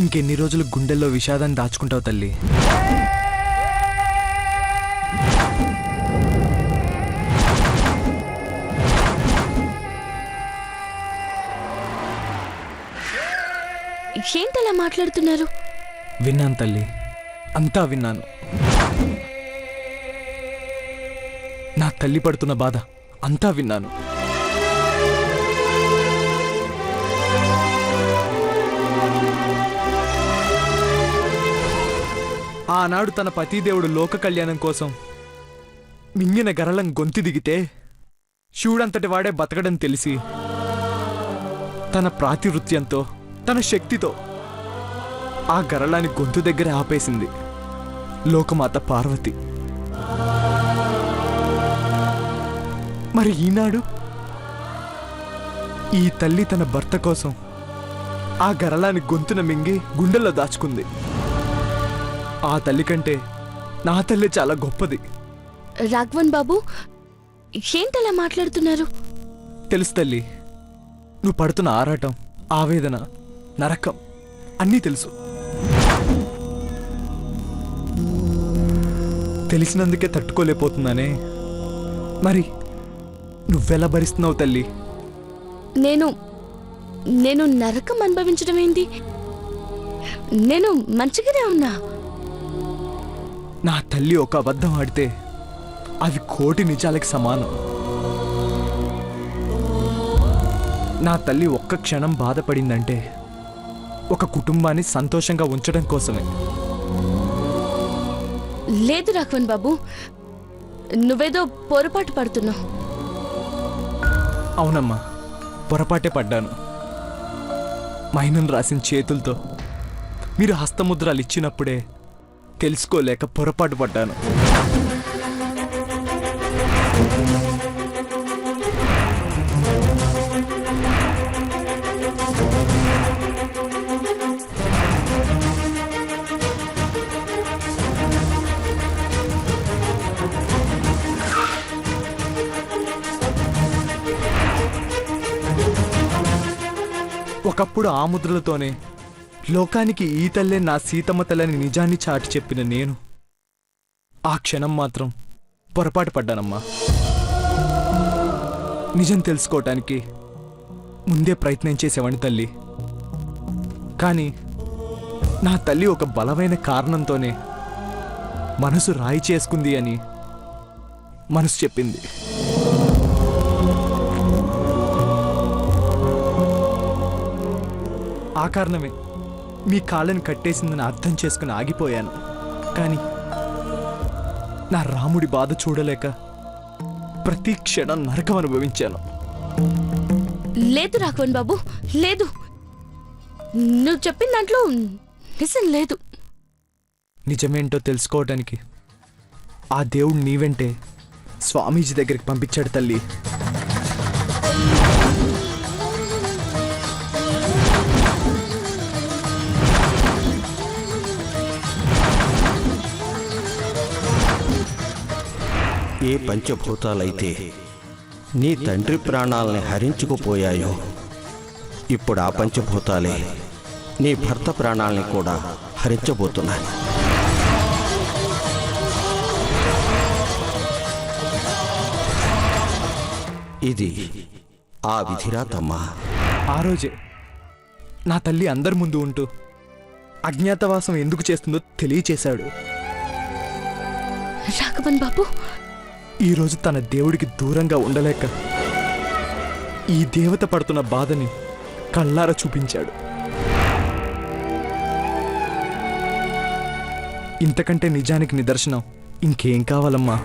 ఇంకెన్ని రోజులు గుండెల్లో విషాదాన్ని దాచుకుంటావు తల్లి? ఏంటలా మాట్లాడుతున్నారు? విన్నాను తల్లి, అంతా విన్నాను. నా తల్లి పడుతున్న బాధ అంతా విన్నాను. ఆనాడు తన పతిదేవుడు లోక కళ్యాణం కోసం మింగిన గరళం గొంతు దిగితే శివుడంతటి వాడే బతకడం తెలిసి తన ప్రాతివృత్యంతో తన శక్తితో ఆ గరళాన్ని గొంతు దగ్గర ఆపేసింది లోకమాత పార్వతి. మరి ఈనాడు ఈ తల్లి తన భర్త కోసం ఆ గరళాన్ని గొంతున మింగి గుండెల్లో దాచుకుంది. ఆ తల్లి కంటే నా తల్లి చాలా గొప్పది. రాఘవన్ బాబు, ఏంటలా మాట్లాడుతున్నారు? తెలుసు తల్లి, నువ్వు పడుతున్న ఆరాటం, ఆవేదన, నరకం అన్నీ తెలుసు. తెలిసినందుకే తట్టుకోలేకపోతున్నానే. మరి నువ్వెలా భరిస్తున్నావు తల్లి? నేను నరకం అనుభవించడం ఏంటి? నేను మంచిగానే ఉన్నా. నా తల్లి ఒక అబద్ధం ఆడితే అవి 1,000,000 నిజాలకి సమానం. నా తల్లి ఒక్క క్షణం బాధపడిందంటే ఒక కుటుంబాన్ని సంతోషంగా ఉంచడం కోసమే. లేదు రాఘవన్ బాబు, నువ్వేదో పొరపాటు పడుతున్నావు. అవునమ్మా, పొరపాటే పడ్డాను. మైనం రాసిన చేతులతో మీరు హస్తముద్రాలు ఇచ్చినప్పుడే తెలుసుకోలేక పొరపాటు పడ్డాను. ఒకప్పుడు ఆ ముద్రలతోనే లోకానికి ఈ తల్లే నా సీతమ్మ తల్లని నిజాన్ని చాటి చెప్పిన నేను ఆ క్షణం మాత్రం పొరపాటు పడ్డానమ్మా. నిజం తెలుసుకోవటానికి ముందే ప్రయత్నం చేసేవాణ్ణి తల్లి. కానీ నా తల్లి ఒక బలమైన కారణంతోనే మనసు రాయి చేసుకుంది అని మనసు చెప్పింది. ఆ కారణమే మీ కాళ్ళని కట్టేసిందని అర్థం చేసుకుని ఆగిపోయాను. కానీ నా రాముడి బాధ చూడలేక ప్రతి క్షణం నరకం అనుభవించాను. లేదు రాఘవన్ బాబు, లేదు. నువ్వు చెప్పిన దాంట్లో నిజం లేదు. నిజమేంటో తెలుసుకోవడానికి ఆ దేవుడు నీ వెంటే స్వామీజీ దగ్గరికి పంపించాడు తల్లి. ఏ పంచభూతాలైతే నీ తండ్రి ప్రాణాలని హరించుకుపోయాయో ఇప్పుడు ఆ పంచభూతాలే నీ భర్త ప్రాణాలని కూడా హరించబోతున్నాయి. ఇది ఆ విధిరాతమ్మా. ఆ రోజే నా తల్లి అందరి ముందు ఉంటూ అజ్ఞాతవాసం ఎందుకు చేస్తుందో తెలియచేశాడు. రాఘవన్ బాబు, ఈరోజు తన దేవుడికి దూరంగా ఉండలేక ఈ దేవత పడుతున్న బాధని కళ్ళారా చూపించాడు. ఇంతకంటే నిజానికి నిదర్శనం ఇంకేం కావాలమ్మా?